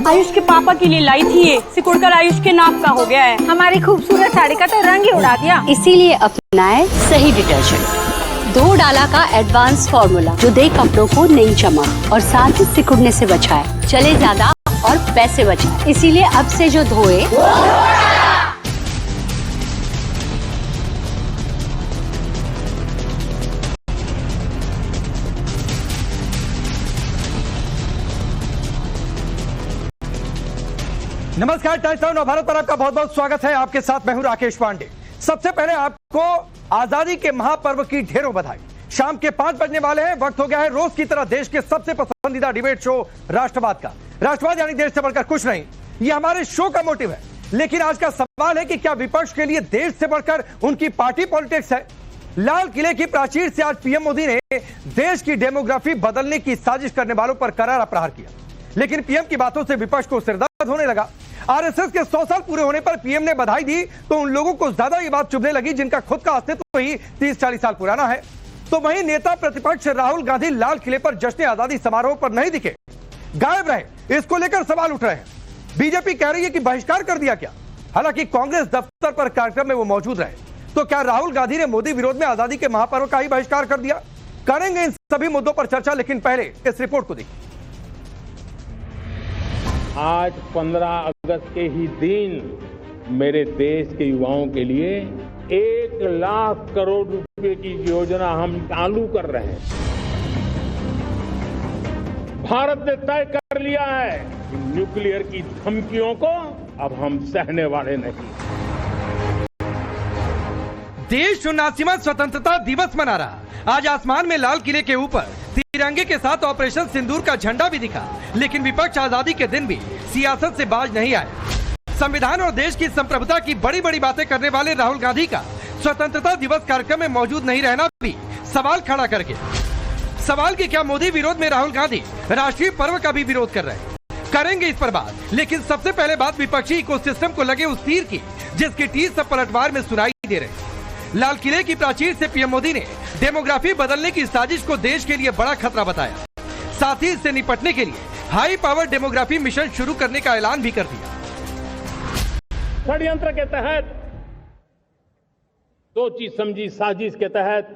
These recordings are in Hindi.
आयुष के पापा के लिए लाई थी ये, सिकुड़कर आयुष के नाक का हो गया है। हमारी खूबसूरत साड़ी का तो रंग ही उड़ा दिया। इसीलिए अपनाए सही डिटर्जेंट, 2 डाला का एडवांस फॉर्मूला जो दे कपड़ों को नई चमक और साथ ही सिकुड़ने से बचाए, चले ज्यादा और पैसे बचाए। इसीलिए अब से जो धोए नमस्कार, टाइम्स नाउ भारत पर आपका बहुत बहुत स्वागत है। आपके साथ मैं हूं राकेश पांडे। सबसे पहले आपको आजादी के महापर्व की ढेरों बधाई। शाम के 5 बजने वाले हैं। वक्त हो गया है रोज की तरह देश के सबसे पसंदीदा डिबेट शो राष्ट्रवाद का। राष्ट्रवाद यानी देश से बढ़कर कुछ नहीं, ये हमारे शो का मोटिव है। लेकिन आज का सवाल है कि क्या विपक्ष के लिए देश से बढ़कर उनकी पार्टी पॉलिटिक्स है? लाल किले की प्राचीर से आज पीएम मोदी ने देश की डेमोग्राफी बदलने की साजिश करने वालों पर करारा प्रहार किया। लेकिन पीएम की बातों से विपक्ष को सिरदर्द होने लगा। आरएसएस के 100 साल पूरे होने पर पीएम ने बधाई दी तो उन लोगों को ज्यादा ये बात चुभने लगी जिनका खुद का अस्तित्व ही 30-40 साल पुराना है। तो वहीं नेता प्रतिपक्ष राहुल गांधी लाल किले पर जश्न आजादी समारोह पर नहीं दिखे, गायब रहे। इसको लेकर सवाल उठ रहे हैं। बीजेपी कह रही है कि बहिष्कार कर दिया क्या? हालांकि कांग्रेस दफ्तर पर कार्यक्रम में वो मौजूद रहे। तो क्या राहुल गांधी ने मोदी विरोध में आजादी के महापर्व का ही बहिष्कार कर दिया? करेंगे इन सभी मुद्दों पर चर्चा, लेकिन पहले इस रिपोर्ट को देखिए। आज 15 अगस्त के ही दिन मेरे देश के युवाओं के लिए 1 लाख करोड़ रुपए की योजना हम चालू कर रहे हैं। भारत ने तय कर लिया है कि न्यूक्लियर की धमकियों को अब हम सहने वाले नहीं। देश 79वां स्वतंत्रता दिवस मना रहा। आज आसमान में लाल किले के ऊपर तिरंगे के साथ ऑपरेशन सिंदूर का झंडा भी दिखा। लेकिन विपक्ष आजादी के दिन भी सियासत से बाज नहीं आए। संविधान और देश की संप्रभुता की बड़ी बड़ी बातें करने वाले राहुल गांधी का स्वतंत्रता दिवस कार्यक्रम में मौजूद नहीं रहना भी सवाल खड़ा करके। सवाल कि क्या मोदी विरोध में राहुल गांधी राष्ट्रीय पर्व का भी विरोध कर रहे हैं? करेंगे इस पर बात, लेकिन सबसे पहले बात विपक्षी इकोसिस्टम को लगे उस तीर की जिसकी टीस सब पलटवार में सुनाई दे रही। लाल किले की प्राचीर से पीएम मोदी ने डेमोग्राफी बदलने की साजिश को देश के लिए बड़ा खतरा बताया। साथ ही इससे निपटने के लिए हाई पावर डेमोग्राफी मिशन शुरू करने का ऐलान भी कर दिया। षड्यंत्र के तहत, सोची समझी साजिश के तहत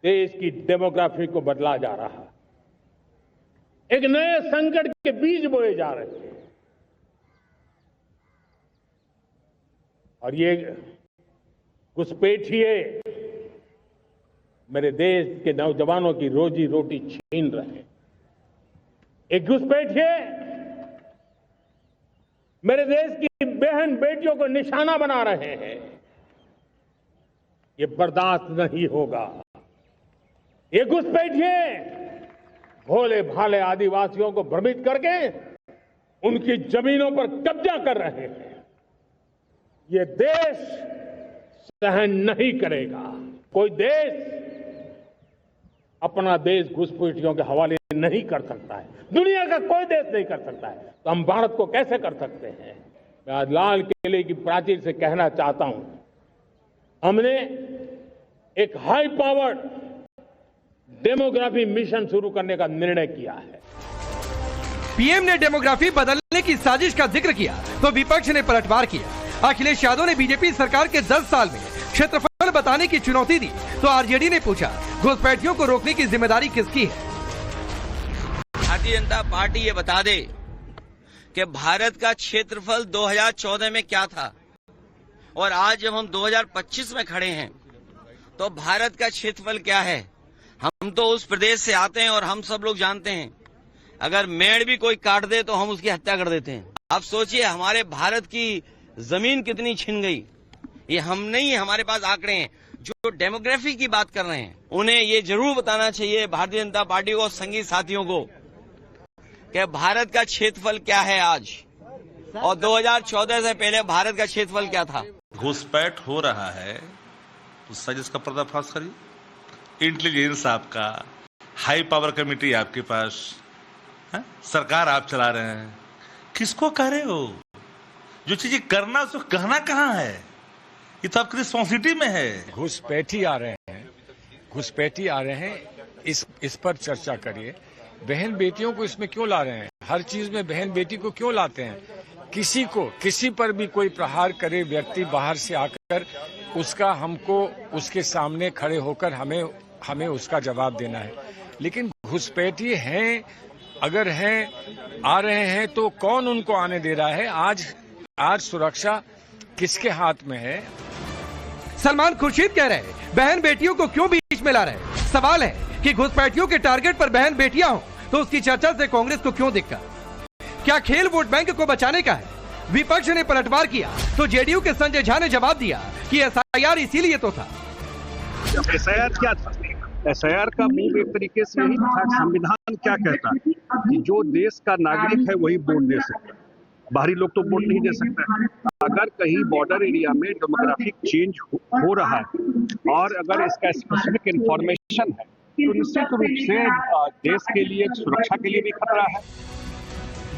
देश की डेमोग्राफी को बदला जा रहा है। एक नए संकट के बीज बोए जा रहे हैं और ये घुसपैठिए मेरे देश के नौजवानों की रोजी रोटी छीन रहे हैं। एक घुसपैठिए मेरे देश की बहन बेटियों को निशाना बना रहे हैं। ये बर्दाश्त नहीं होगा। ये घुसपैठिए भोले भाले आदिवासियों को भ्रमित करके उनकी जमीनों पर कब्जा कर रहे हैं। ये देश सहन नहीं करेगा। कोई देश अपना देश घुसपैठियों के हवाले नहीं कर सकता है। दुनिया का कोई देश नहीं कर सकता है, तो हम भारत को कैसे कर सकते हैं? मैं आज लाल किले की प्राचीर से कहना चाहता हूं, हमने एक हाई पावर्ड डेमोग्राफी मिशन शुरू करने का निर्णय किया है। पीएम ने डेमोग्राफी बदलने की साजिश का जिक्र किया तो विपक्ष ने पलटवार किया। अखिलेश यादव ने बीजेपी सरकार के 10 साल में क्षेत्रफल बताने की चुनौती दी तो आरजेडी ने पूछा घुसपैठियों को रोकने की जिम्मेदारी किसकी है? भारतीय जनता पार्टी ये बता दे कि भारत का क्षेत्रफल 2014 में क्या था और आज जब हम 2025 में खड़े हैं तो भारत का क्षेत्रफल क्या है। हम तो उस प्रदेश से आते हैं और हम सब लोग जानते हैं, अगर मेड़ भी कोई काट दे तो हम उसकी हत्या कर देते हैं। आप सोचिए हमारे भारत की जमीन कितनी छिन गई। ये हम नहीं, हमारे पास आंकड़े हैं। जो डेमोग्राफी की बात कर रहे हैं उन्हें ये जरूर बताना चाहिए भारतीय जनता पार्टी को, संगी साथियों को, कि भारत का क्षेत्रफल क्या है आज और 2014 से पहले भारत का क्षेत्रफल क्या था। घुसपैठ हो रहा है तो साजिश का पर्दाफाश करिए। इंटेलिजेंस आपका, हाई पावर कमेटी आपके पास है? सरकार आप चला रहे हैं, किसको कह रहे हो? जो चीजें करना उसको कहना कहाँ है? ये तो आपकी रिस्पॉन्सिबिलिटी में है। घुसपैठी आ रहे हैं, इस पर चर्चा करिए। बहन बेटियों को इसमें क्यों ला रहे हैं? हर चीज में बहन बेटी को क्यों लाते हैं? किसी पर भी कोई प्रहार करे व्यक्ति बाहर से आकर, उसका हमको उसके सामने खड़े होकर हमें उसका जवाब देना है। लेकिन घुसपैठी हैं, अगर हैं, आ रहे हैं तो कौन उनको आने दे रहा है? आज सुरक्षा किसके हाथ में है? सलमान खुर्शीद कह रहे हैं बहन बेटियों को क्यों बीच में ला रहे हैं। सवाल है कि घुसपैठियों के टारगेट पर बहन बेटियां हो तो उसकी चर्चा से कांग्रेस को क्यों दिक्कत? क्या खेल वोट बैंक को बचाने का है? विपक्ष ने पलटवार किया तो जेडीयू के संजय झा ने जवाब दिया कि एसआईआर इसीलिए तो था। एसआईआर क्या था? एसआईआर का मूल एक तरीके से यही था, संविधान क्या कहता है कि जो देश का नागरिक है वही वोट दे सकता है, बाहरी लोग तो वोट नहीं दे सकते। अगर कहीं बॉर्डर एरिया में डेमोग्राफिक चेंज हो रहा है और अगर इसका स्पेसिफिक इंफॉर्मेशन है तो निश्चित रूप से देश के लिए, सुरक्षा के लिए भी खतरा है।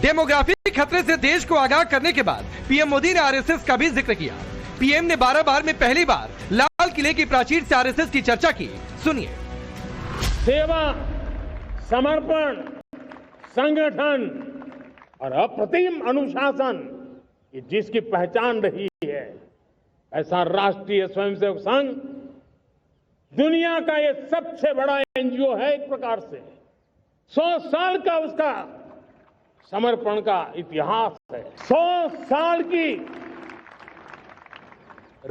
डेमोग्राफिक खतरे से देश को आगाह करने के बाद पीएम मोदी ने आरएसएस का भी जिक्र किया। पीएम ने 12 बार में पहली बार लाल किले की प्राचीर से आरएसएस की चर्चा की। सुनिए। सेवा, समर्पण, संगठन और अप्रतिम अनुशासन, ये जिसकी पहचान रही है, ऐसा राष्ट्रीय स्वयंसेवक संघ दुनिया का ये सबसे बड़ा एनजीओ है। एक प्रकार से 100 साल का उसका समर्पण का इतिहास है। 100 साल की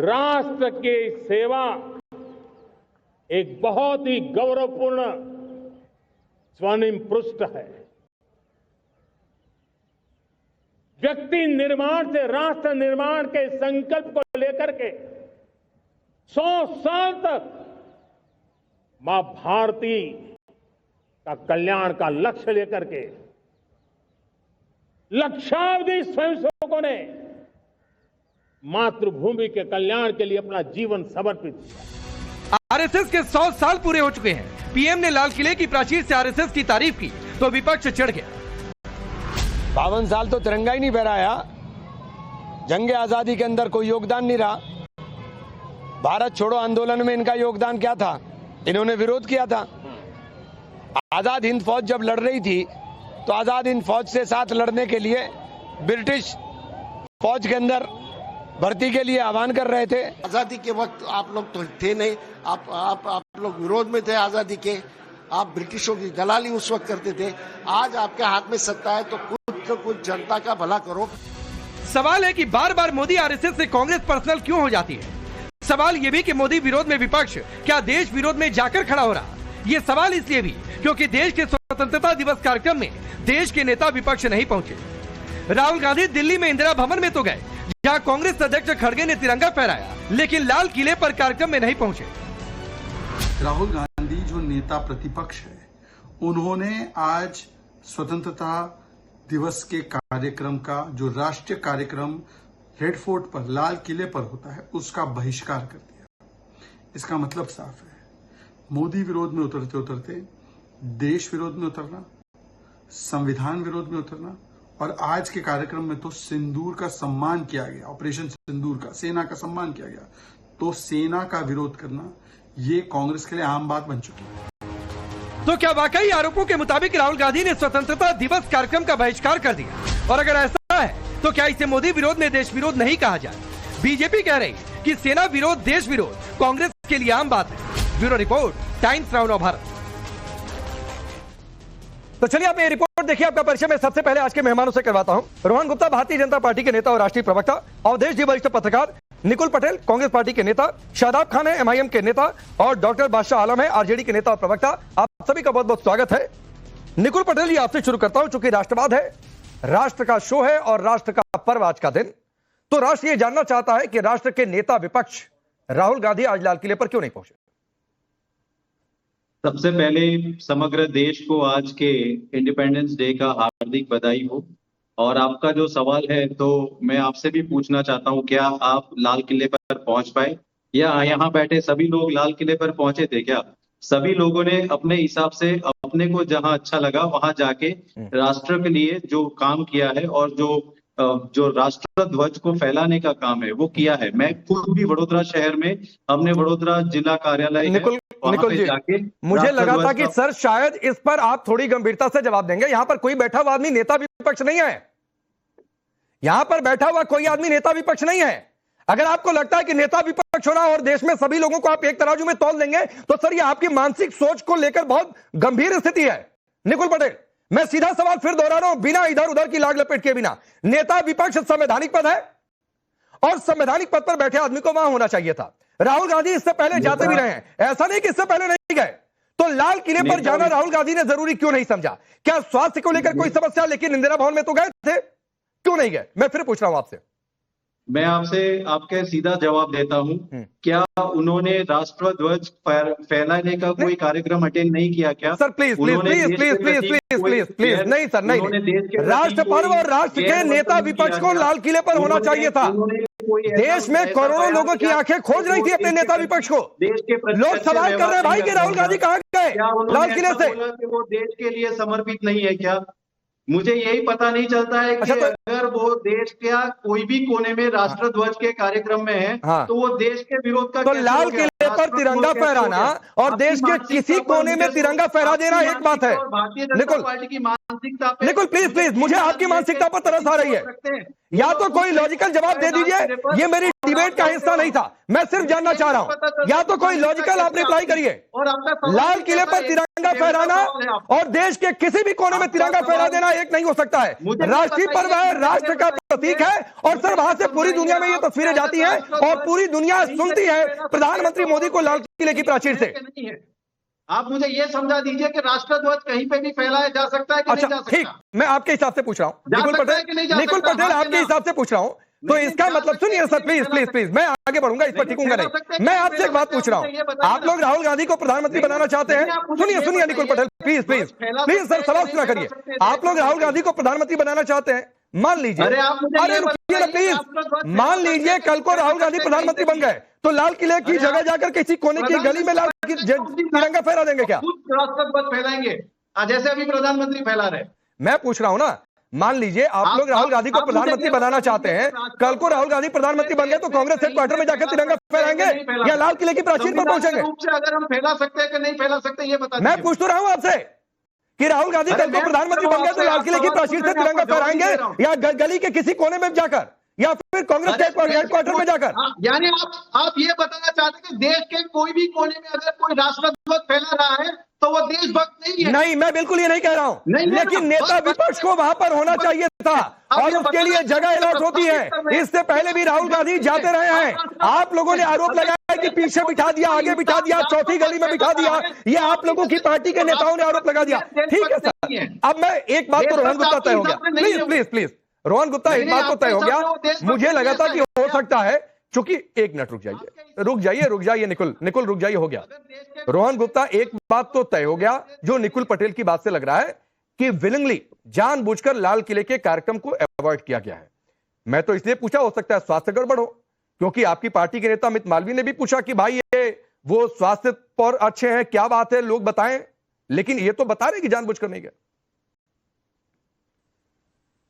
राष्ट्र की सेवा एक बहुत ही गौरवपूर्ण स्वर्णिम पृष्ठ है। व्यक्ति निर्माण से राष्ट्र निर्माण के संकल्प को लेकर के 100 साल तक मां भारती का कल्याण का लक्ष्य लेकर के लक्षावधि स्वयंसेवकों ने मातृभूमि के कल्याण के लिए अपना जीवन समर्पित किया। आरएसएस के 100 साल पूरे हो चुके हैं। पीएम ने लाल किले की प्राचीर से आरएसएस की तारीफ की तो विपक्ष चढ़ गया। 52 साल तो तिरंगा ही नहीं फहराया, जंग आजादी के अंदर कोई योगदान नहीं रहा। भारत छोड़ो आंदोलन में इनका योगदान क्या था? इन्होंने विरोध किया था। आजाद हिंद फौज जब लड़ रही थी तो आजाद हिंद फौज से साथ लड़ने के लिए ब्रिटिश फौज के अंदर भर्ती के लिए आह्वान कर रहे थे। आजादी के वक्त आप लोग तो थे नहीं, आप लोग विरोध में थे आजादी के। आप ब्रिटिशों की दलाली उस वक्त करते थे। आज आपके हाथ में सत्ता है तो कुछ जनता का भला करो। सवाल है कि बार बार मोदी आरएसएस से कांग्रेस पर्सनल क्यों हो जाती है? सवाल ये भी कि मोदी विरोध में विपक्ष क्या देश विरोध में जाकर खड़ा हो रहा? ये सवाल इसलिए भी क्योंकि देश के स्वतंत्रता दिवस कार्यक्रम में देश के नेता विपक्ष नहीं पहुंचे। राहुल गांधी दिल्ली में इंदिरा भवन में तो गए जहां कांग्रेस अध्यक्ष खड़गे ने तिरंगा फहराया, लेकिन लाल किले पर कार्यक्रम में नहीं पहुंचे। राहुल गांधी जो नेता प्रतिपक्ष है, उन्होंने आज स्वतंत्रता दिवस के कार्यक्रम का, जो राष्ट्रीय कार्यक्रम रेड फोर्ट पर, लाल किले पर होता है, उसका बहिष्कार कर दिया। इसका मतलब साफ है, मोदी विरोध में उतरते उतरते देश विरोध में उतरना, संविधान विरोध में उतरना, और आज के कार्यक्रम में तो सिंदूर का सम्मान किया गया, ऑपरेशन सिंदूर का, सेना का सम्मान किया गया, तो सेना का विरोध करना ये कांग्रेस के लिए आम बात बन चुकी है। तो क्या वाकई आरोपों के मुताबिक राहुल गांधी ने स्वतंत्रता दिवस कार्यक्रम का बहिष्कार कर दिया? और अगर ऐसा है तो क्या इसे मोदी विरोध में देश विरोध नहीं कहा जाए? बीजेपी कह रही कि सेना विरोध, देश विरोध कांग्रेस के लिए आम बात है। ब्यूरो रिपोर्ट, टाइम्स नाउ नव भारत। तो चलिए आप ये रिपोर्ट देखिए। आपका परिचय मैं सबसे पहले आज के मेहमानों से करवाता हूं। रोहन गुप्ता भारतीय जनता पार्टी के नेता और राष्ट्रीय प्रवक्ता, अवधेश जी वरिष्ठ पत्रकार, निकुल पटेल कांग्रेस पार्टी के नेता, शादाब खान है एमआईएम के नेता, और डॉक्टर बादशाह आलम है आरजेडी के नेता और प्रवक्ता। आप सभी का बहुत बहुत स्वागत है। निकुल पटेल जी, आपसे शुरू करता हूं। चूंकि राष्ट्रवाद है, राष्ट्र का शो है और राष्ट्र का पर्व आज का दिन, तो राष्ट्र ये जानना चाहता है कि राष्ट्र के नेता विपक्ष राहुल गांधी आज लाल किले पर क्यों नहीं पहुंचे? सबसे पहले समग्र देश को आज के इंडिपेंडेंस डे का हार्दिक बधाई हो। और आपका जो सवाल है, तो मैं आपसे भी पूछना चाहता हूं, क्या आप लाल किले पर पहुंच पाए, या यहाँ बैठे सभी लोग लाल किले पर पहुंचे थे? क्या सभी लोगों ने अपने हिसाब से अपने को जहां अच्छा लगा वहां जाके राष्ट्र के लिए जो काम किया है और जो जो राष्ट्र ध्वज को फैलाने का काम है वो किया है। मैं खुद भी वडोदरा शहर में, हमने वडोदरा जिला कार्यालय निकुल जी, जाके मुझे लगा था कि सर शायद इस पर आप थोड़ी गंभीरता से जवाब देंगे। यहां पर कोई बैठा हुआ आदमी नेता विपक्ष नहीं है, यहां पर बैठा हुआ कोई आदमी नेता विपक्ष नहीं है। अगर आपको लगता है कि नेता विपक्ष होना और देश में सभी लोगों को आप एक तराजू में तौल देंगे तो सर ये आपकी मानसिक सोच को लेकर बहुत गंभीर स्थिति है। निकुल पटेल, मैं सीधा सवाल फिर दोहरा रहा हूं, बिना इधर उधर की लाग लपेट के बिना, नेता विपक्ष संवैधानिक पद है और संवैधानिक पद पर बैठे आदमी को वहां होना चाहिए था। राहुल गांधी इससे पहले जाते भी रहे हैं, ऐसा नहीं कि इससे पहले नहीं गए। तो लाल किले पर जाना राहुल गांधी ने जरूरी क्यों नहीं समझा? क्या स्वास्थ्य को लेकर कोई समस्या, लेकिन इंदिरा भवन में तो गए थे, क्यों नहीं गए? मैं फिर पूछ रहा हूं आपसे। मैं आपसे आपके सीधा जवाब देता हूं, क्या उन्होंने राष्ट्र ध्वज फैलाने का कोई कार्यक्रम अटेंड नहीं किया क्या? Sir please please please please please please please नहीं सर, नहीं, राष्ट्र पर्व और राष्ट्र के नेता विपक्ष को लाल किले पर होना चाहिए था। देश में करोड़ों लोगों की आंखें खोज रही थी अपने नेता विपक्ष को। लोग सवाल कर रहे हैं भाई कि राहुल गांधी कहां गए लाल किले से? वो देश के लिए समर्पित नहीं है क्या? मुझे यही पता नहीं चलता है कि अगर वो देश के कोई भी कोने में राष्ट्र ध्वज के कार्यक्रम में है तो वो देश के विरोध का, तो लाल किले पर तिरंगा फहराना और देश के किसी कोने में तिरंगा फहरा देना एक बात है। भारतीय जनता पार्टी की मानसिकता, निकुल प्लीज प्लीज, मुझे आपकी मानसिकता पर तरस आ रही है। या तो कोई लॉजिकल जवाब दे दीजिए, ये मेरी डिबेट का हिस्सा नहीं था, मैं सिर्फ जानना चाह रहा हूं। या तो कोई लॉजिकल आप रिप्लाई करिए। लाल किले पर तिरंगा फहराना और देश के किसी भी कोने में तिरंगा फहरा देना एक नहीं हो सकता है। राष्ट्रीय पर्व है, राष्ट्र का प्रतीक है और सर वहां से पूरी दुनिया में ये तस्वीरें जाती हैं और पूरी दुनिया सुनती है प्रधानमंत्री मोदी को लाल किले की प्राचीर से। आप मुझे ये समझा दीजिए कि राष्ट्र ध्वज कहीं पे भी फैलाया जा सकता है कि नहीं जा सकता? ठीक, मैं आपके हिसाब से पूछ रहा हूं निकुल पटेल आपके हिसाब से पूछ रहा हूं। तो इसका मतलब सुनिए सर, प्लीज प्लीज प्लीज, मैं आगे बढ़ूंगा, इस पर टिकूंगा नहीं। मैं आपसे एक बात पूछ रहा हूं, आप लोग राहुल गांधी को प्रधानमंत्री बनाना चाहते हैं? सुनिए सुनिए Nikul Patel, please please please sir, सवाल सुना करिए। आप लोग राहुल गांधी को प्रधानमंत्री बनाना चाहते हैं, मान लीजिए, अरे रुकिए ना प्लीज, मान लीजिए कल को राहुल गांधी प्रधानमंत्री बन गए तो लाल किले की जगह जाकर किसी कोने की गली में लाल तिरंगा फहरा देंगे क्या? राष्ट्र ध्वज फैलाएंगे जैसे अभी प्रधानमंत्री फैला रहे। मैं पूछ रहा हूं ना, मान लीजिए आप लोग राहुल गांधी को प्रधानमंत्री बनाना चाहते हैं, कल को राहुल गांधी प्रधानमंत्री बन गए तो कांग्रेस हेडक्वार्टर में जाकर तिरंगा फहराएंगे या लाल किले की प्राचीर पर पहुंचेंगे? अगर हम फैला सकते हैं कि नहीं फैला सकते ये बता। मैं पूछ तो रहा हूं आपसे कि राहुल गांधी कल को प्रधानमंत्री बन गए तो लाल किले की प्राचीर से तिरंगा फहराएंगे या गली के किसी कोने में जाकर या फिर कांग्रेस के हेडक्वार्टर में जाकर? यानी आप ये बताना चाहते हैं कि देश के कोई भी कोने में अगर कोई राष्ट्र ध्वज फैला रहा है तो वो देशभक्त नहीं है? नहीं, मैं बिल्कुल ये नहीं कह रहा हूं, लेकिन नेता विपक्ष को वहां पर होना चाहिए था और उसके लिए जगह अलॉट होती है। इससे पहले भी राहुल गांधी जाते रहे हैं। आप लोगों ने आरोप लगाया कि पीछे बिठा दिया, आगे बिठा दिया, चौथी गली में बिठा दिया, ये आप लोगों की पार्टी के नेताओं ने आरोप लगा दिया। ठीक है सर, अब मैं एक बात तो रोहन गुप्ता तय हो गया, please please please Rohan Gupta, एक बात तो तय हो गया। मुझे लगा था कि हो सकता है, चूंकि एक मिनट रुक जाइए निकुल रुक जाइए, हो गया। रोहन गुप्ता, एक बात तो तय हो गया जो निकुल पटेल की बात से लग रहा है कि विलिंगली जानबूझकर लाल किले के कार्यक्रम को अवॉइड किया गया है। मैं तो इसलिए पूछा, हो सकता है स्वास्थ्य गड़बड़ हो, क्योंकि आपकी पार्टी के नेता अमित मालवीय ने भी पूछा कि भाई ये वो स्वास्थ्य पर अच्छे हैं, क्या बात है, लोग बताएं, लेकिन ये तो बता रहे कि जानबूझकर नहीं गया।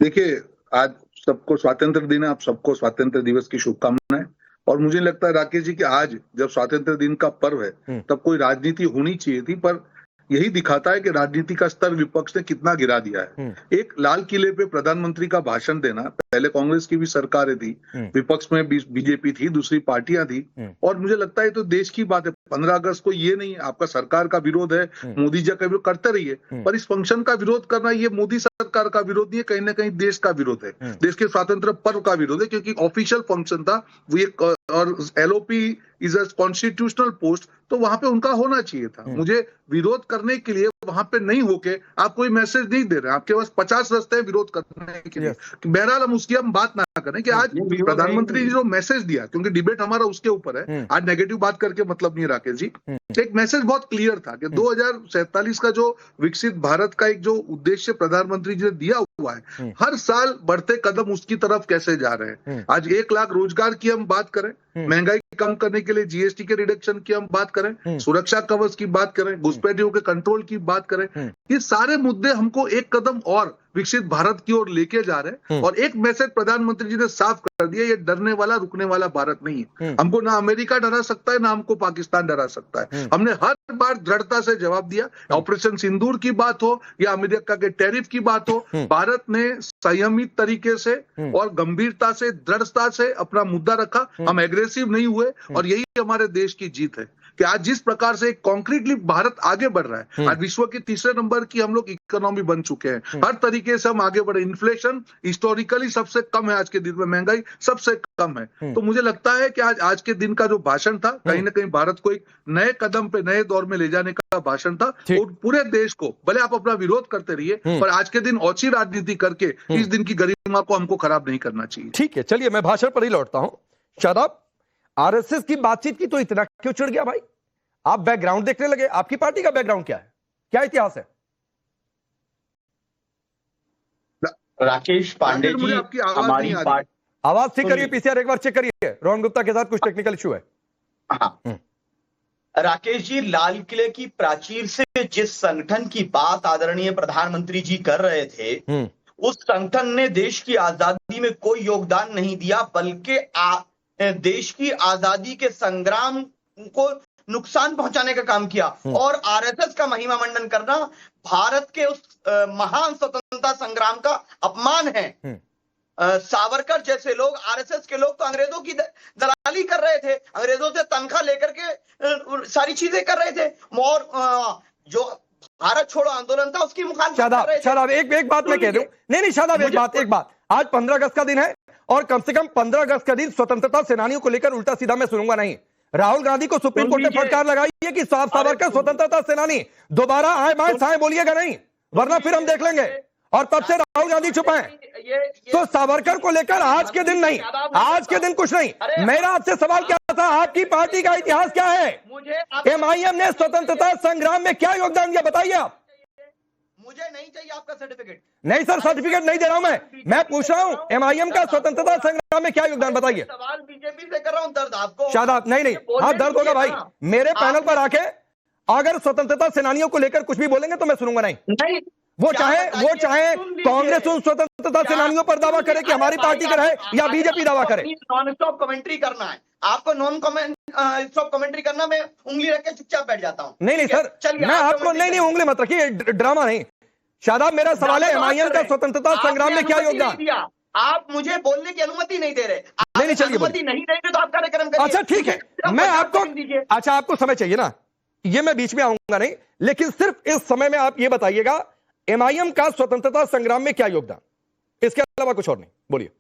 देखिए, आज सबको स्वातंत्र दिन है, आप सबको स्वातंत्र दिवस की शुभकामनाएं। और मुझे लगता है राकेश जी कि आज जब स्वातंत्र दिन का पर्व है तब कोई राजनीति होनी चाहिए थी, पर यही दिखाता है कि राजनीति का स्तर विपक्ष ने कितना गिरा दिया है। एक लाल किले पे प्रधानमंत्री का भाषण देना, पहले कांग्रेस की भी सरकारें थी, विपक्ष में बीजेपी थी, दूसरी पार्टियां थी, और मुझे लगता है तो देश की बात है। 15 अगस्त को ये नहीं आपका सरकार का विरोध है, मोदी जी का विरोध करते रहिए, पर इस फंक्शन का विरोध करना ये मोदी सरकार का विरोध नहीं है, कहीं ना कहीं देश का विरोध है, देश के स्वतंत्र पर्व का विरोध है, क्योंकि ऑफिशियल फंक्शन था वो एक, और LOP is a constitutional post, तो वहां पे उनका होना चाहिए था। मुझे विरोध करने के लिए वहां पे नहीं होके आप कोई मैसेज नहीं दे रहे हैं, आपके पास 50 रास्ते हैं विरोध करने के लिए। बहरहाल हम उसकी हम बात ना करें कि आज प्रधानमंत्री ने जो मैसेज दिया, क्योंकि डिबेट हमारा उसके ऊपर है, आज नेगेटिव बात करके मतलब नहीं राकेश जी। एक मैसेज बहुत क्लियर था कि 2047 का जो विकसित भारत का एक जो उद्देश्य प्रधानमंत्री जी ने दिया हुआ है, हर साल बढ़ते कदम उसकी तरफ कैसे जा रहे हैं। आज 1 लाख रोजगार की हम बात करें, महंगाई कम करने के लिए जीएसटी के रिडक्शन की हम बात करें, सुरक्षा कवच की बात करें, घुसपैठियों के कंट्रोल की बात करें, ये सारे मुद्दे हमको एक कदम और विकसित भारत की ओर लेके जा रहे हैं। और एक मैसेज प्रधानमंत्री जी ने साफ कर दिया, ये डरने वाला रुकने वाला भारत नहीं है। हमको ना अमेरिका डरा सकता है, ना हमको पाकिस्तान डरा सकता है। हमने हर बार दृढ़ता से जवाब दिया। ऑपरेशन सिंदूर की बात हो या अमेरिका के टैरिफ की बात हो, भारत ने संयमित तरीके से और गंभीरता से, दृढ़ता से अपना मुद्दा रखा। हम एग्रेसिव नहीं हुए और यही हमारे देश की जीत है कि आज जिस प्रकार से कॉन्क्रीटली भारत आगे बढ़ रहा है, आज विश्व की तीसरे नंबर की हम लोग इकोनॉमी बन चुके हैं। हर तरीके से हम आगे बढ़े। इन्फ्लेशन हिस्टोरिकली सबसे कम है आज के दिन में, महंगाई सबसे कम है। तो मुझे लगता है कि आज के दिन का जो भाषण था, कहीं ना कहीं भारत को एक नए कदम पे, नए दौर में ले जाने का भाषण था। और पूरे देश को, भले आप अपना विरोध करते रहिए, पर आज के दिन ओछी राजनीति करके इस दिन की गरिमा को हमको खराब नहीं करना चाहिए। ठीक है, चलिए मैं भाषण पर ही लौटता हूं। शादाब, आरएसएस की बातचीत की तो इतना क्यों चिढ़ गया भाई? आप बैकग्राउंड देखने लगे। आपकी पार्टी का बैकग्राउंड क्या है, क्या इतिहास है? राकेश पांडे जी, हमारी पार्टी, आवाज ठीक करिए, पीसीआर एक बार चेक करिए। रोहन गुप्ता के साथ कुछ टेक्निकल इशू है। हाँ। राकेश जी, लाल किले की प्राचीर से जिस संगठन की बात आदरणीय प्रधानमंत्री जी कर रहे थे, उस संगठन ने देश की आजादी में कोई योगदान नहीं दिया, बल्कि देश की आजादी के संग्राम को नुकसान पहुंचाने का काम किया। और आरएसएस का महिमा मंडन करना भारत के उस महान स्वतंत्रता संग्राम का अपमान है। सावरकर जैसे लोग, आरएसएस के लोग तो अंग्रेजों की दलाली कर रहे थे, अंग्रेजों से तनख्वाह लेकर के सारी चीजें कर रहे थे। और जो भारत छोड़ो आंदोलन था उसकी मुखालफत कर रहे थे। शादाब, एक बात मैं कह दूं। नहीं शादाब, एक बात। आज 15 अगस्त का दिन है और कम से कम 15 अगस्त का दिन स्वतंत्रता सेनानियों को लेकर उल्टा सीधा मैं सुनूंगा नहीं। राहुल गांधी को सुप्रीम कोर्ट ने फटकार लगाई है कि सावरकर स्वतंत्रता सेनानी, दोबारा आए बाएं साएं बोलिएगा नहीं, वरना फिर हम देख लेंगे। और तब से राहुल गांधी चुप हैं। तो सावरकर को लेकर आज के दिन नहीं, आज के दिन कुछ नहीं। मेरा आपसे सवाल क्या था, आपकी पार्टी का इतिहास क्या है? एमआईएम ने स्वतंत्रता संग्राम में क्या योगदान दिया, बताइए आप। मुझे नहीं चाहिए आपका सर्टिफिकेट। नहीं सर, सर्टिफिकेट नहीं दे रहा हूं मैं पूछ रहा हूं एमआईएम का स्वतंत्रता संग्राम में क्या योगदान, बताइए। सवाल बीजेपी से कर रहा हूं, दर्द आपको। शादाब, नहीं हाँ दर्द होगा भाई। मेरे पैनल पर आके अगर स्वतंत्रता सेनानियों को लेकर कुछ भी बोलेंगे तो मैं सुनूंगा नहीं। वो चाहे कांग्रेस उन स्वतंत्रता सेनानियों पर दावा करे कि हमारी पार्टी का है या बीजेपी दावा करे। नॉन स्टॉप कमेंट्री करना है आपको, नॉन स्टॉप कमेंट्री करना, मैं उंगली रख के चुपचाप बैठ जाता हूं। नहीं सर, मैं आपको नहीं उंगली मत रखिए, ड्रामा नहीं। शादाब, मेरा सवाल है एमआईएम का स्वतंत्रता संग्राम में क्या योगदान? आप मुझे बोलने की अनुमति नहीं दे रहे। नहीं चलिए, अनुमति नहीं देंगे तो आप कार्यक्रम करिए। अच्छा ठीक है, मैं आपको, अच्छा आपको समय चाहिए ना, ये मैं बीच में आऊंगा नहीं, लेकिन सिर्फ इस समय में आप ये बताइएगा एमआईएम का स्वतंत्रता संग्राम में क्या योगदान, इसके अलावा कुछ और नहीं, बोलिए।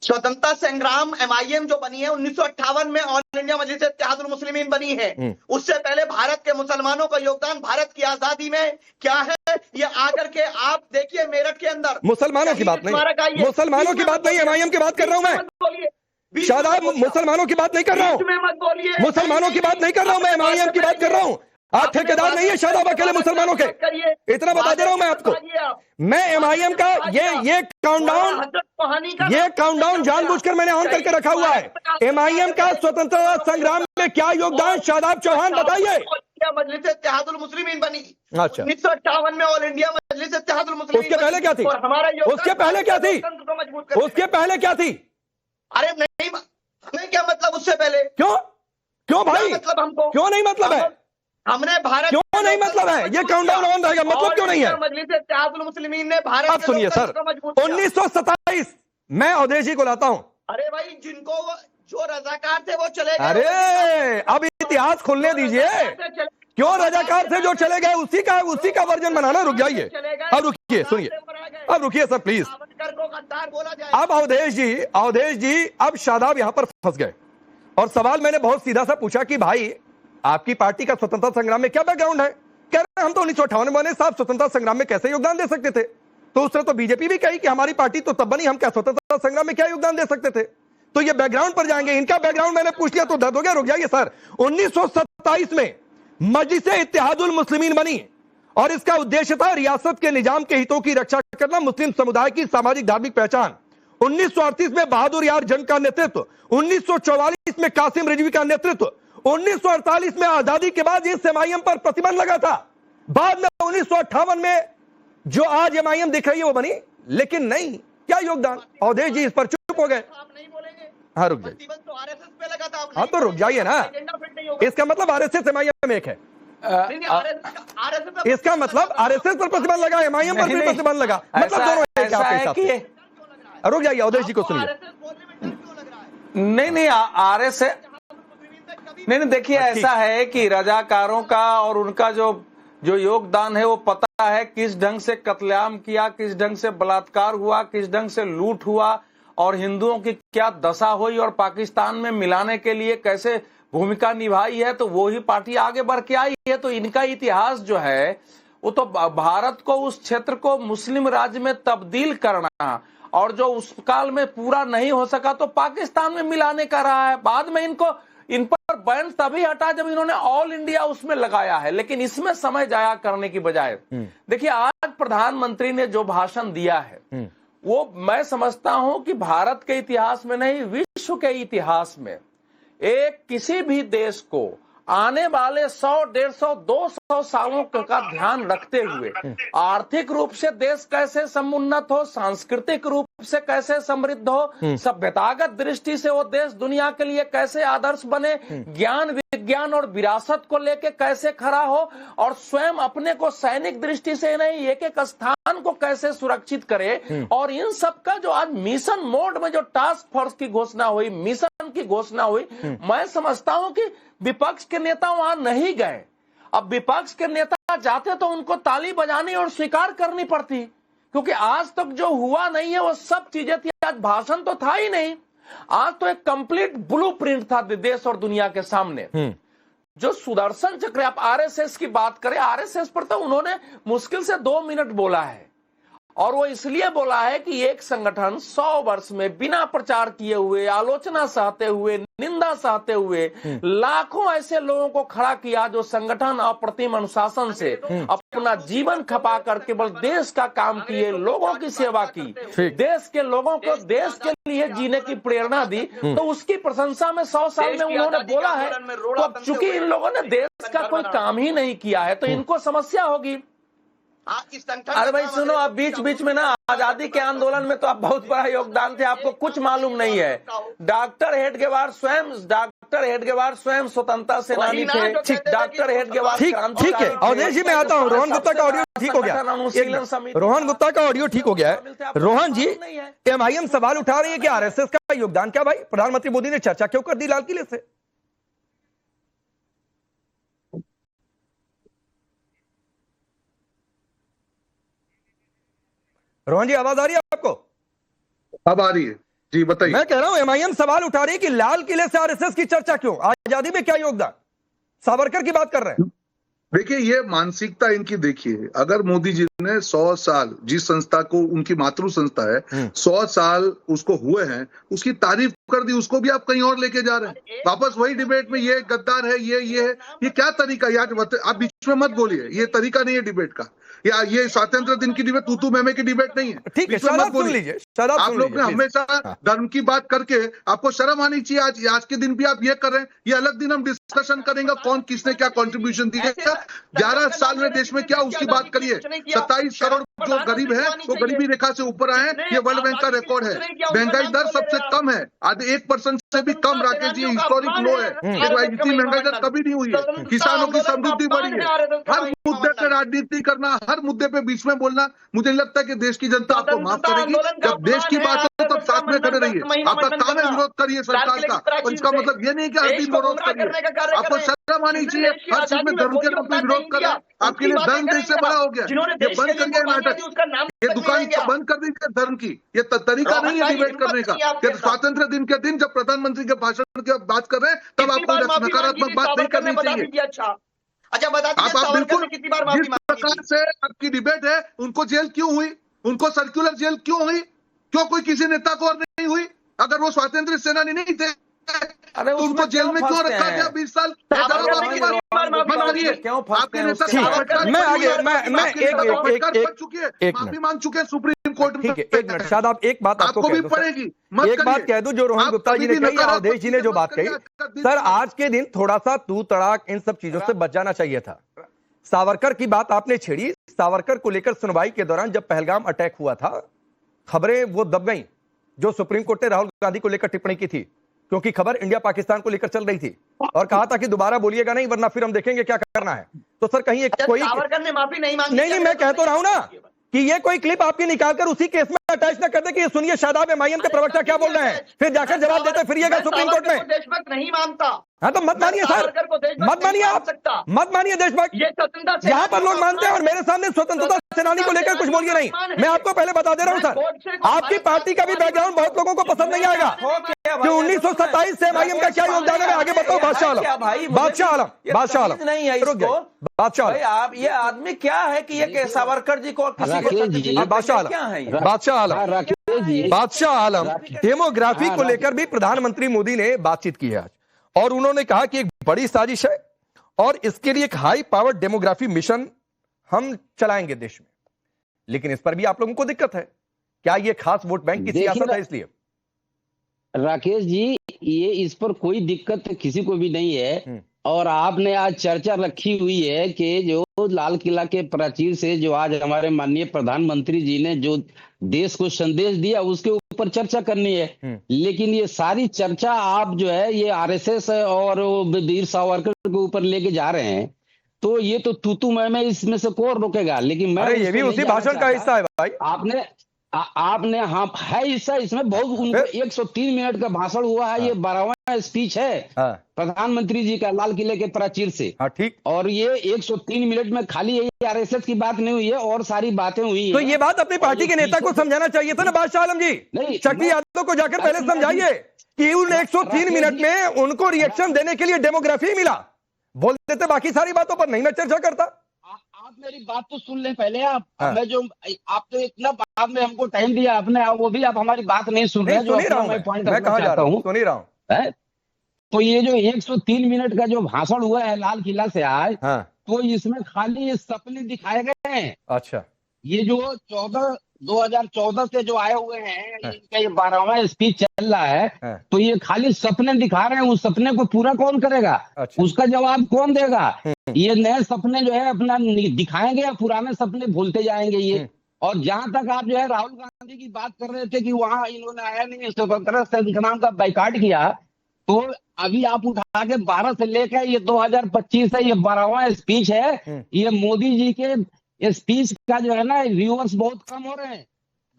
स्वतंत्रता संग्राम एमआईएम जो बनी है 1958 में ऑल इंडिया मजलिस इत्तेहादुल मुस्लिमीन बनी है। उससे पहले भारत के मुसलमानों का योगदान भारत की आजादी में क्या है, ये आकर के आप देखिए मेरठ के अंदर। मुसलमानों की बात नहीं, मुसलमानों की बात नहीं, एमआईएम की बात कर रहा हूं मैं। शादाब, मुसलमानों की बात नहीं कर रहा हूं, मुसलमानों की बात नहीं कर रहा हूं मैं, एमआईएम की बात कर रहा हूं। आप ठेकेदार नहीं है शादाब अकेले मुसलमानों के, इतना बता दे रहा हूं मैं आपको। मैं एमआईएम का ये काउंटडाउन जानबूझकर मैंने ऑन करके रखा हुआ है। एमआईएम का स्वतंत्रता संग्राम में क्या योगदान, शादाब चौहान बताइए। मजलिस इत्तेहादुल मुस्लिमीन बनी, अच्छा 1958 में ऑल इंडिया मजलिस इत्तेहादुल मुस्लिमीन। उसके पहले क्या थी? उसके पहले क्या थी? उसके पहले क्या थी? अरे नहीं, हमें क्या मतलब उससे पहले? क्यों भाई, मतलब हमको क्यों नहीं मतलब है? हमने भारत क्यों नहीं मतलब है? ये काउंटडाउन ऑन रहेगा, मतलब क्यों नहीं है? मजलिस इत्तेहादुल मुस्लिमीन ने भारत, आप सुनिए सर, 1927 मैं अवधेश जी को लाता हूं। अरे भाई, जिनको जो रजाकार थे वो चले गए। अरे अब इतिहास खोलने दीजिए, क्यों रजाकार थे जो चले गए उसी का वर्जन बनाना। रुक जाइए, अब रुकिए, सुनिए, अब रुकिए सर प्लीज। अब अवधेश जी अब शादाब यहां पर फंस गए और सवाल मैंने बहुत सीधा सा पूछा कि भाई आपकी पार्टी का स्वतंत्रता संग्राम में क्या बैकग्राउंड है? कह रहे हम तो 1958 में बने, साहब स्वतंत्रता संग्राम में कैसे योगदान दे सकते थे? तो उसने तो बीजेपी भी कही कि हमारी पार्टी तो तब बनी, हम क्या स्वतंत्रता संग्राम में क्या योगदान दे सकते थे? तो ये बैकग्राउंड पर जाएंगे। इनका बैकग्राउंड मैंने पूछ लिया तो दर्द हो गया। रुक जाइए सर। 1927 में मजलिसे इत्तेहादुल मुस्लिमीन बनी और इसका उद्देश्य था रियासत के निजाम के हितों की रक्षा करना, मुस्लिम समुदाय की सामाजिक धार्मिक पहचान। 1938 में बहादुर यार जंग का नेतृत्व, 1944 में कासिम रिजवी का नेतृत्व, 1948 में आजादी के बाद इस एमआईएम पर प्रतिबंध लगा था। बाद में 1958 में जो आज एमआईएम दिख रही है वो बनी, लेकिन नहीं। क्या योगदान? अवधेश जी इस पर चुप हो गए। हाँ रुक जाइए। हाँ तो रुक जाइए ना। इसका मतलब आरएसएस एमआईएम एक है। इसका मतलब आरएसएस पर प्रतिबंध लगा, एमआईएम पर भी प्रतिबंध लगा, मतलब दोनों एक आपके हिसाब से। रुक जाइए, अवधेश जी को सुनिए। नहीं आरएसएस नहीं, देखिए ऐसा है कि रजाकारों का और उनका जो योगदान है वो पता है किस ढंग से कत्लेआम किया, किस ढंग से बलात्कार हुआ, किस ढंग से लूट हुआ और हिंदुओं की क्या दशा हुई और पाकिस्तान में मिलाने के लिए कैसे भूमिका निभाई है, तो वो ही पार्टी आगे बढ़ के आई है। तो इनका इतिहास जो है वो तो भारत को, उस क्षेत्र को मुस्लिम राज्य में तब्दील करना और जो उस काल में पूरा नहीं हो सका तो पाकिस्तान में मिलाने का रहा है। बाद में इन पर बैन तभी हटा जब इन्होंने ऑल इंडिया उसमें लगाया है, लेकिन इसमें समय जाया करने की बजाय देखिए आज प्रधानमंत्री ने जो भाषण दिया है वो मैं समझता हूं कि भारत के इतिहास में नहीं, विश्व के इतिहास में एक किसी भी देश को आने वाले 100, 150, 200 सालों का ध्यान रखते हुए आर्थिक रूप से देश कैसे समुन्नत हो, सांस्कृतिक रूप से कैसे समृद्ध हो, सभ्यतागत दृष्टि से वो देश दुनिया के लिए कैसे आदर्श बने, ज्ञान विज्ञान और विरासत को लेके कैसे खड़ा हो और स्वयं अपने को सैनिक दृष्टि से नहीं एक एक स्थान को कैसे सुरक्षित करे। और इन सब का जो आज मिशन मोड में जो टास्क फोर्स की घोषणा हुई, मिशन की घोषणा हुई, मैं समझता हूं कि विपक्ष के नेता वहां नहीं गए। अब विपक्ष के नेता जाते तो उनको ताली बजानी और स्वीकार करनी पड़ती, क्योंकि आज तक जो हुआ नहीं है वो सब चीजें थी। आज भाषण तो था ही नहीं, आज तो एक कंप्लीट ब्लूप्रिंट था देश और दुनिया के सामने। जो सुदर्शन चक्र, आप आरएसएस की बात करें, आरएसएस पर तो उन्होंने मुश्किल से 2 मिनट बोला है और वो इसलिए बोला है कि एक संगठन 100 वर्ष में बिना प्रचार किए हुए, आलोचना सहते हुए, निंदा सहते हुए लाखों ऐसे लोगों को खड़ा किया जो संगठन अप्रतिम अनुशासन से अपना जीवन खपा कर केवल देश का काम किए, लोगों की सेवा की, देश के लोगों को देश के लिए जीने की प्रेरणा दी। तो उसकी प्रशंसा में 100 साल में उन्होंने बोला है। तो अब चूंकि इन लोगों ने देश का कोई काम ही नहीं किया है तो इनको समस्या होगी। अरे भाई सुनो, आप बीच बीच में ना आजादी के आंदोलन में तो आप बहुत बड़ा योगदान थे, आपको कुछ मालूम नहीं है। डॉक्टर हेडगेवार स्वयं स्वतंत्रता सेनानी थे। डॉक्टर हेडगेवार ठीक है। अवधेश जी मैं आता हूँ। रोहन गुप्ता का ऑडियो ठीक हो गया। रोहन गुप्ता का ऑडियो ठीक हो गया है। रोहन जी, एमआईएम सवाल उठा रही है कि आरएसएस का योगदान क्या? भाई प्रधानमंत्री मोदी ने चर्चा क्यों कर दी लाल किले से? रोहन जी आवाज आ रही है आपको? अब आ रही है जी, बताइए। मैं कह रहा हूं एमआईएम सवाल उठा रही है कि लाल किले से आरएसएस की चर्चा क्यों? आजादी में क्या योगदान? सावरकर की बात कर रहे हैं। देखिए ये मानसिकता इनकी देखिए, अगर मोदी जी ने 100 साल जिस संस्था को, उनकी मातृ संस्था है, 100 साल उसको हुए हैं, उसकी तारीफ कर दी, उसको भी आप कहीं और लेके जा रहे हैं। वापस वही डिबेट में ये गद्दार है, ये है, ये क्या तरीका? यार आप बीच में मत बोलिए, ये तरीका नहीं है डिबेट का। या ये स्वातंत्र दिन की डिबेट तू मैमे की डिबेट नहीं है। ठीक है, मत बोलिए। आप लोग ने हमेशा धर्म की बात करके, आपको शर्म आनी चाहिए। आज के दिन भी आप ये कर रहे हैं। ये अलग दिन हम डिस्कशन करेंगे कौन किसने क्या कंट्रीब्यूशन दी है। 11 साल में देश में क्या उसकी बात करिए। 27 करोड़ जो गरीब है वो गरीबी रेखा से ऊपर आए, ये वर्ल्ड बैंक का रिकॉर्ड है। महंगाई दर सबसे कम है, आधे 1% से भी कम। राकेश जी हिस्टोरिक लो है, इतनी महंगाई दर कभी नहीं हुई है। किसानों की समृद्धि बढ़ी है। हर मुद्दे पे राजनीति करना, हर मुद्दे पे बीच में बोलना, मुझे लगता है कि देश की जनता आपको माफ करेगी। जब देश की बात हो तब साथ में खड़े रहिए। आपका काम है विरोध करिए सरकार का, और इसका मतलब ये नहीं कि हर दिन विरोध करिए। आपको शर्म आनी चाहिए। हर चीज में धर्म के नाम पे विरोध कर रहे हैं। आपके लिए धर्म देश से बड़ा हो गया। ये बंद करिए नाटक, ये दुकान बंद कर दीजिए धर्म की। ये तरीका नहीं है डिबेट करने का। स्वतंत्र दिन के दिन जब प्रधानमंत्री के भाषण की बात कर रहे हैं तब आपको नकारात्मक बात नहीं करनी चाहिए। अच्छा बताइए, आप बिल्कुल जिस प्रकार से आपकी डिबेट है, उनको जेल क्यों हुई, उनको सर्कुलर जेल क्यों हुई, क्यों कोई किसी नेता को और नहीं हुई? अगर वो स्वतंत्र सेनानी नहीं थे अरे तो उनको जेल में क्यों रखा गया 20 साल? आपके नेता माफी मांग चुके हैं सुप्रीम कोर्ट में। ठीक है, एक मिनट शायद आप एक बात आपको भी पड़ेगी। एक बात कह दूं जो रोहन गुप्ता जी ने कही, अवधेश जी ने जो बात कही, सर आज के दिन थोड़ा सा तू तड़ाक इन सब चीजों से बच जाना चाहिए था। सावरकर की बात आपने छेड़ी, सावरकर को लेकर सुनवाई के दौरान जब पहलगाम अटैक हुआ था, खबरें वो दब गई जो सुप्रीम कोर्ट ने राहुल गांधी को लेकर टिप्पणी की थी, क्योंकि खबर इंडिया पाकिस्तान को लेकर चल रही थी और कहा था कि दोबारा बोलिएगा नहीं वरना फिर हम देखेंगे क्या करना है। तो सर कहीं कोई सावरकर ने माफी नहीं मांगी? नहीं, मैं कह तो रहा हूं ना कि ये कोई क्लिप आपकी निकालकर उसी केस में अटैच ना कर दे कि ये सुनिए शादाब एमआईएम के प्रवक्ता क्या बोल रहे हैं, फिर जाकर जवाब देते फिरिएगा सुप्रीम कोर्ट में। देशभक्त नहीं मानता। हाँ तो मत मानिए सर, मत मानिए आप, मत मानिए देशभक्त। यहाँ पर लोग मानते हैं और मेरे सामने स्वतंत्रता सेनानी को लेकर कुछ बोलिए नहीं। मैं आपको पहले बता दे रहा हूँ सर, आपकी पार्टी का भी बैकग्राउंड बहुत लोगों को पसंद नहीं आएगा कि 1927 से एमआईएम का क्या योगदान है। मैं आगे बताऊं, बादशाह आलम, बादशाह आलम, बादशाह आलम नहीं है इसको। बादशाह भाई आप ये आदमी क्या है कि ये सावरकर जी को किसी को बादशाह क्या है ये? आलम, बादशाह आलम, बादशाह आलम, डेमोग्राफी को लेकर भी प्रधानमंत्री मोदी ने बातचीत की है आज और उन्होंने कहा कि एक बड़ी साजिश है और इसके लिए एक हाई पावर डेमोग्राफी मिशन हम चलाएंगे देश में। लेकिन इस पर भी आप लोगों को दिक्कत है, क्या ये खास वोट बैंक की सियासत है इसलिए? राकेश जी, ये इस पर कोई दिक्कत किसी को भी नहीं है और आपने आज चर्चा रखी हुई है कि जो लाल किला के प्राचीर से जो आज हमारे माननीय प्रधानमंत्री जी ने जो देश को संदेश दिया उसके ऊपर चर्चा करनी है। लेकिन ये सारी चर्चा आप जो है ये आरएसएस और वीर सावरकर के ऊपर लेके जा रहे हैं, तो ये तो तू मैं इसमें से कौन रोकेगा। लेकिन मैं ये भी उसी भाषण का हिस्सा है भाई। आपने हाँ है हिस्सा, इसमें बहुत 103 मिनट का भाषण हुआ है। ये 12वां स्पीच है प्रधानमंत्री जी का लाल किले के प्राचीर से। ठीक। और ये 103 मिनट में खाली आरएसएस की बात नहीं हुई है और सारी बातें हुई तो है। ये बात अपनी पार्टी के नेता को समझाना चाहिए था ना बादशाह आलम जी। शक्ति यादव को जाकर पहले समझाइए कि उन 103 मिनट में उनको रिएक्शन देने के लिए डेमोग्राफी मिला। बोल देते बाकी सारी बातों पर नहीं मैं चर्चा करता। आप मेरी बात तो सुन लें पहले आप। मैं जो आपने इतना बाद में हमको टाइम दिया आपने, वो भी आप हमारी बात नहीं सुन रहे। मैं कहाँ जा रहा हूँ, सुन ही रहा हूँ। तो ये जो 103 मिनट का जो भाषण हुआ है लाल किला से आज, तो इसमें खाली ये सपने दिखाए गए हैं। अच्छा, ये जो 2014 से जो आए हुए हैं, इनका ये 12वां स्पीच चल रहा है, तो ये खाली सपने दिखा रहे हैं। उस सपने को पूरा कौन करेगा? उसका जवाब कौन देगा? ये नए सपने जो है अपना दिखाएंगे या पुराने सपने भूलते जाएंगे ये। और जहां तक आप जो है राहुल गांधी की बात कर रहे थे कि वहां इन्होंने आया नहीं, स्वतंत्रता संग्राम का बाइकाट किया, तो अभी आप उठा के 12 से लेकर ये 2025 है, ये 12वां स्पीच है। ये मोदी जी के स्पीच का जो है ना व्यूअर्स बहुत कम हो रहे हैं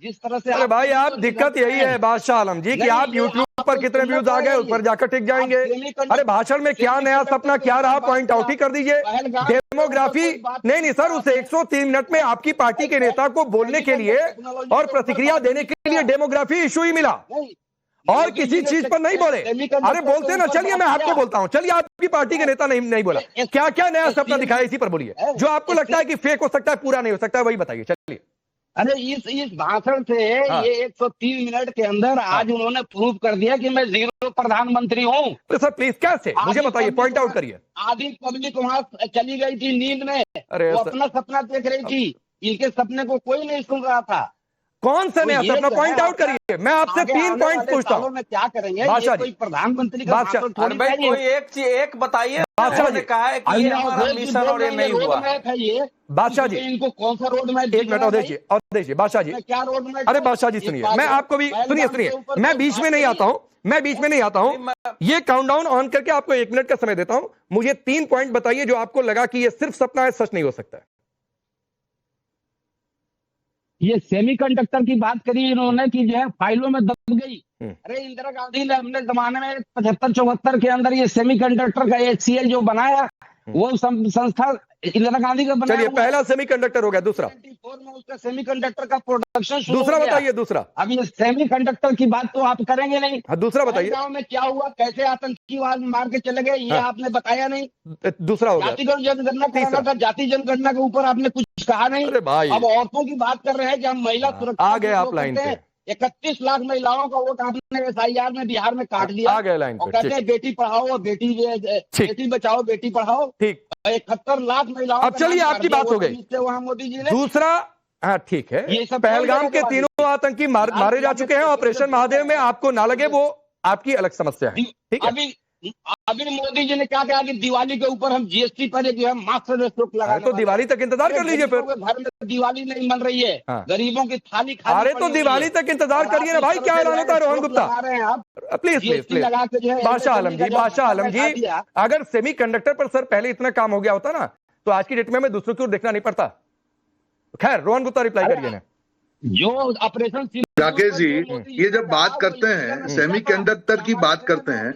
जिस तरह से। अरे भाई आप दिक्कत यही है बादशाह आलम जी कि आप यूट्यूब पर कितने व्यूज आ गए उस पर जाकर टिक जाएंगे। अरे भाषण में क्या नया सपना क्या रहा पॉइंट आउट ही कर दीजिए। डेमोग्राफी नहीं सर, उस 103 मिनट में आपकी पार्टी के नेता को बोलने के लिए और प्रतिक्रिया देने के लिए डेमोग्राफी इशू ही मिला और किसी चीज पर नहीं बोले। अरे बोलते ना, चलिए मैं आपको बोलता हूँ, चलिए आपकी पार्टी के नेता नहीं बोला, क्या क्या नया सपना दिखाया इसी पर बोलिए। जो आपको लगता है कि फेक हो सकता है, पूरा नहीं हो सकता है, वही बताइए। चलिए। अरे इस भाषण से ये 103 मिनट के अंदर आज उन्होंने प्रूव कर दिया कि मैं जीरो प्रधानमंत्री हूँ। तो सर प्लीज कैसे मुझे बताइए, पॉइंट आउट करिए। आधी पब्लिक वहाँ चली गई थी नींद में, वो अपना सपना देख रही थी, इनके सपने को कोई नहीं सुन रहा था। कौन सा नया सपना? पॉइंट आउट करिए। मैं आपसे 3 पॉइंट पूछता हूँ। क्या करेंगे? ये कोई प्रधानमंत्री का भाषण थोड़ी है। कोई एक बताइए। बादशाह जी कहा है कि ये हमारा मिशन और ये नहीं हुआ। बादशाह जी इनको कौन सा रोड मैप? एक मिनट और देखिए बादशाह जी। क्या रोड मैप? अरे बादशाह जी सुनिए, मैं आपको भी सुनिए, मैं बीच में नहीं आता हूँ, ये काउंटडाउन ऑन करके आपको 1 मिनट का समय देता हूँ। मुझे 3 पॉइंट बताइए जो आपको लगा कि ये सिर्फ सपना है, सच नहीं हो सकता है। ये सेमीकंडक्टर की बात करी इन्होंने कि जो है फाइलों में दब गई। अरे इंदिरा गांधी ने अपने जमाने में 75-74 के अंदर ये सेमीकंडक्टर का HCL जो बनाया, वो संस्था इंदिरा गांधी का बनाया। चलिए, पहला सेमीकंडक्टर हो गया। दूसरा 94 में उसका सेमीकंडक्टर का प्रोडक्शन शुरू दूसरा हो गया। बताइए। दूसरा, अब ये सेमीकंडक्टर की बात तो आप करेंगे नहीं। हाँ, दूसरा बताइए। गांव में क्या हुआ, कैसे आतंकवाद मार के चले गए, ये आपने बताया नहीं। दूसरा हो गया। जातिगत जनगणना कराना था, जाति जनगणना के ऊपर आपने कुछ कहा नहीं। अरे भाई, अब औरतों की बात कर रहे हैं कि हम महिला सुरक्षा आ गए आप लाइन पे। 31 लाख महिलाओं का वोट आपने SIR में बिहार में काट दिया। आ गए लाइन और पे, कहते हैं बेटी पढ़ाओ और बेटी बचाओ बेटी पढ़ाओ। ठीक, 71 लाख महिलाओं। अब चलिए आपकी बात हो गई। वहाँ मोदी जी ने दूसरा, हाँ ठीक है, पहलगाम के तीनों आतंकी मारे जा चुके हैं। ऑपरेशन महादेव में आपको ना लगे वो आपकी अलग समस्या है, ठीक है। अभी मोदी जी ने क्या कहा कि दिवाली के ऊपर हम GST पर जो है मास्टर स्ट्रोक लगा, तो दिवाली तक इंतजार कर लीजिए फिर। घर में दिवाली नहीं मन रही है, गरीबों की थाली खाली। अरे तो दिवाली तक इंतजार करिए ना भाई, क्या ऐलान होता है Rohan Gupta? Please please please, बादशाह आलम जी, अगर सेमीकंडक्टर पर सर पहले इतना काम हो गया होता ना तो आज की डेट में हमें दूसरों की ओर देखना नहीं पड़ता। खैर रोहन गुप्ता रिप्लाई करिए ना। जो ऑपरेशन राकेश जी, ये जब बात करते हैं सेमीकंडक्टर की बात करते हैं,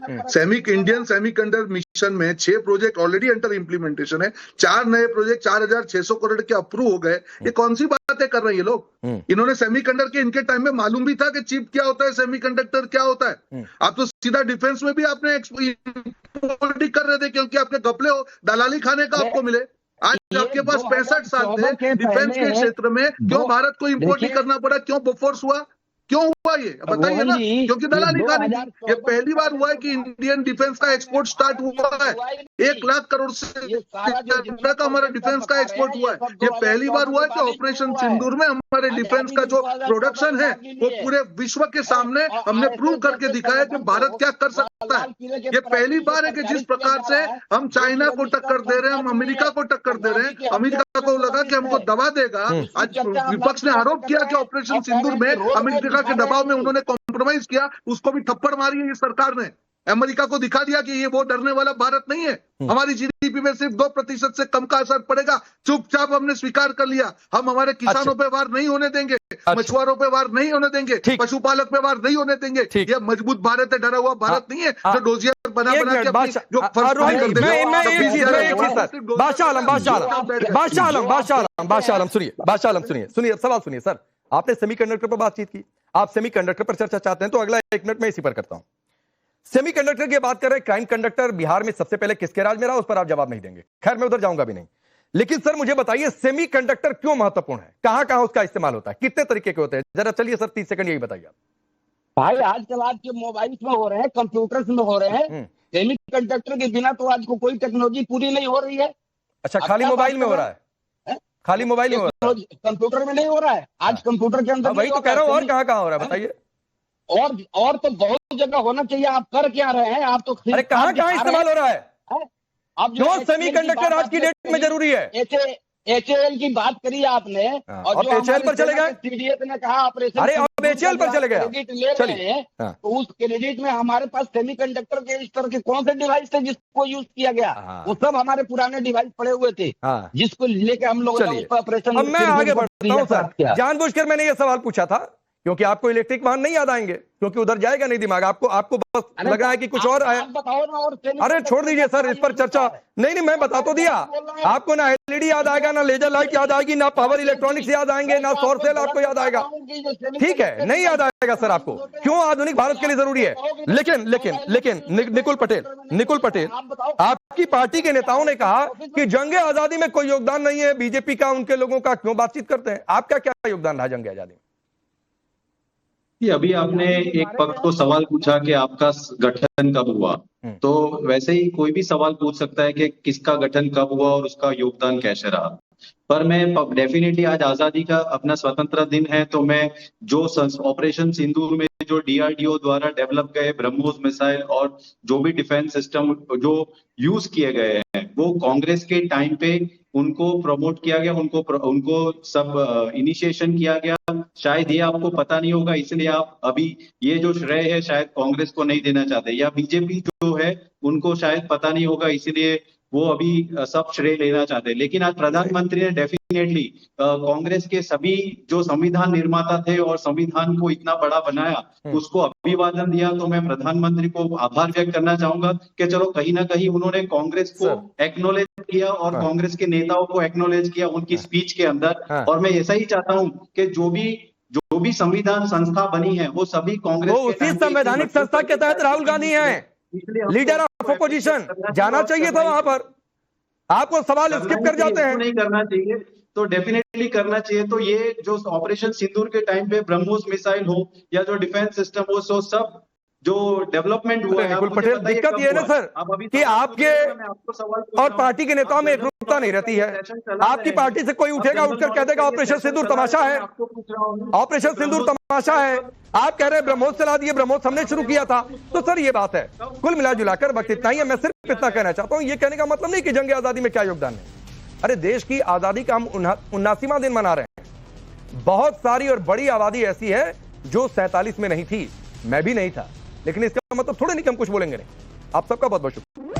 इंडियन सेमीकंडक्टर मिशन में 6 प्रोजेक्ट ऑलरेडी अंडर इम्प्लीमेंटेशन है, 4 नए प्रोजेक्ट 4600 करोड़ के अप्रूव हो गए। ये कौन सी बातें कर रहे हैं ये लोग? इन्होंने सेमीकंडक्टर के इनके टाइम में मालूम भी था कि चिप क्या होता है, सेमीकंडक्टर क्या होता है। आप तो सीधा डिफेंस में भी आपने कर रहे थे क्योंकि आपके घपले हो दलाली खाने का आपको मिले। आज आपके पास 65 साल थे डिफेंस के क्षेत्र में, क्यों भारत को इंपोर्ट नहीं करना पड़ा? क्यों बोफोर्स हुआ? क्यों हुआ ये बताइए ना? क्योंकि दलाली खाने की। ये पहली बार हुआ है कि इंडियन डिफेंस का एक्सपोर्ट स्टार्ट हुआ है। 1 लाख करोड़ से ज्यादा का हमारा डिफेंस का एक्सपोर्ट हुआ है। ये पहली बार हुआ है कि ऑपरेशन सिंदूर में हमारे डिफेंस का जो प्रोडक्शन है वो पूरे विश्व के सामने हमने प्रूव करके दिखाया कि भारत क्या कर सकता है। ये पहली बार है कि जिस प्रकार से हम चाइना को टक्कर दे रहे हैं, हम अमेरिका को टक्कर दे रहे हैं, अमेरिका को लगा कि हमको दबा देगा। आज विपक्ष ने आरोप किया कि ऑपरेशन सिंदूर में अमेरिका के दबाव में उन्होंने कॉम्प्रोमाइज किया, उसको भी थप्पड़ मारी है ये सरकार ने। अमेरिका को दिखा दिया कि ये वो डरने वाला भारत नहीं है। हमारी GDP में सिर्फ 2% से कम का असर पड़ेगा। चुपचाप हमने स्वीकार कर लिया, हम हमारे किसानों पे वार नहीं होने देंगे, मछुआरों पे वार नहीं होने देंगे, पशुपालक पे वार नहीं होने देंगे। ये मजबूत भारत है, डरा हुआ भारत नहीं है जो डोजियर बना के जो बादशाह आलम सुनिए सवाल सुनिए सर। आपने सेमीकंडक्टर पर बातचीत की, आप सेमीकंडक्टर पर चर्चा चाहते हैं तो अगला 1 मिनट में इसी पर करता हूं। सेमीकंडक्टर की बात कर रहे हैं, क्राइम कंडक्टर बिहार में सबसे पहले किसके राज में रहा, उस पर आप जवाब नहीं देंगे। खैर मैं उधर जाऊंगा भी नहीं, लेकिन सर मुझे बताइए सेमीकंडक्टर क्यों महत्वपूर्ण है, कहां कहां उसका इस्तेमाल होता है, कितने तरीके के होते हैं, जरा चलिए सर 30 सेकंड यही बताइए आप। भाई आजकल आपके मोबाइल में हो रहे हैं, कंप्यूटर्स में हो रहे हैं, सेमीकंडक्टर के बिना तो आज को कोई टेक्नोलॉजी पूरी नहीं हो रही है। अच्छा, खाली मोबाइल में हो रहा है? खाली मोबाइल में हो रहा है, कंप्यूटर में नहीं हो रहा है। आज कंप्यूटर के अंदर वही तो कह रहा हूं, और कहां कहां हो रहा है बताइए। और तो बहुत जगह होना चाहिए। आप कर क्या रहे हैं? आप तो अरे कहां कहां इस्तेमाल हो रहा है? अब जो सेमीकंडक्टर आज की डेट में जरूरी है। HAL की बात करी आपने, और जो HAL पर चले गए, CDS ने कहा ऑपरेशन, अरे अब HAL पर चले गए, क्रेडिट ले रहे हैं, तो उस क्रेडिट में हमारे पास सेमीकंडक्टर के इस तरह के कौन से डिवाइस थे जिसको यूज किया गया? वो सब हमारे पुराने डिवाइस पड़े हुए थे जिसको लेके हम लोग ऑपरेशन। अब मैं आगे बढ़ता हूं सर। जानबूझकर मैंने ये सवाल पूछा था क्योंकि आपको इलेक्ट्रिक वाहन नहीं याद आएंगे, क्योंकि उधर जाएगा नहीं दिमाग, आपको बस लग रहा है कि कुछ और आया। अरे छोड़ दीजिए सर, इस पर चर्चा नहीं, मैं बता तो दिया आपको। ना LED याद आएगा, ना लेजर लाइट याद आएगी, ना पावर इलेक्ट्रॉनिक्स याद आएंगे, ना सौर सेल आपको याद आएगा। ठीक है, नहीं याद आएगा सर आपको, क्यों आधुनिक भारत के लिए जरूरी है। लेकिन निकुल पटेल आपकी पार्टी के नेताओं ने कहा कि जंग आजादी में कोई योगदान नहीं है बीजेपी का, उनके लोगों का, क्यों बातचीत करते हैं? आपका क्या योगदान रहा जंग आजादी में? अभी आपने एक पक्ष को सवाल पूछा कि आपका गठन कब हुआ, तो वैसे ही कोई भी सवाल पूछ सकता है कि किसका गठन कब हुआ और उसका योगदान कैसे रहा। पर मैं डेफिनेटली आज आजादी का अपना स्वतंत्र दिन है, तो मैं जो ऑपरेशन सिंदूर में जो DRDO द्वारा डेवलप गए ब्रह्मोस मिसाइल और जो भी डिफेंस सिस्टम जो यूज किए गए हैं, वो कांग्रेस के टाइम पे उनको प्रमोट किया गया, उनको सब इनिशिएशन किया गया। शायद ये आपको पता नहीं होगा, इसलिए आप अभी ये जो श्रेय है शायद कांग्रेस को नहीं देना चाहते, या बीजेपी जो है उनको शायद पता नहीं होगा, इसलिए वो अभी सब श्रेय लेना चाहते हैं। लेकिन आज प्रधानमंत्री ने डेफिनेटली कांग्रेस के सभी जो संविधान निर्माता थे और संविधान को इतना बड़ा बनाया, उसको अभिवादन दिया। तो मैं प्रधानमंत्री को आभार व्यक्त करना चाहूंगा कि चलो कहीं ना कहीं उन्होंने कांग्रेस को एक्नॉलेज किया और कांग्रेस के नेताओं को एक्नॉलेज किया उनकी स्पीच के अंदर। और मैं ऐसा ही चाहता हूँ कि जो भी संविधान संस्था बनी है वो सभी कांग्रेस उसी संवैधानिक संस्था के तहत राहुल गांधी है लीडर ऑफ अपोजिशन। जाना चाहिए था वहां पर, आपको सवाल स्किप कर जाते हैं। नहीं करना चाहिए, तो डेफिनेटली करना चाहिए। तो ये जो ऑपरेशन सिंदूर के टाइम पे ब्रह्मोस मिसाइल हो या जो डिफेंस सिस्टम हो, सो सब जो डेवलपमेंट हुआ है, बिल्कुल पटेल, दिक्कत ये है ना सर कि आपके और पार्टी के नेताओं में एकरूपता नहीं रहती है। आपकी पार्टी से कोई उठेगा, उठकर कह देगा ऑपरेशन सिंदूर तमाशा है, ऑपरेशन सिंदूर तमाशा है। आप कह रहे हैं ब्रह्मोस चला दिए, ब्रह्मोस हमने शुरू किया था। तो सर ये बात है, कुल मिला जुलाकर वक्त इतना ही है। मैं सिर्फ इतना कहना चाहता हूं, ये कहने का मतलब नहीं कि जंग आजादी में क्या योगदान है। अरे देश की आजादी का हम 79वां दिन मना रहे हैं। बहुत सारी और बड़ी आबादी ऐसी है जो 47 में नहीं थी, मैं भी नहीं था, लेकिन इसका मतलब थोड़े नहीं कि हम कुछ बोलेंगे नहीं। आप सबका बहुत बहुत शुक्रिया।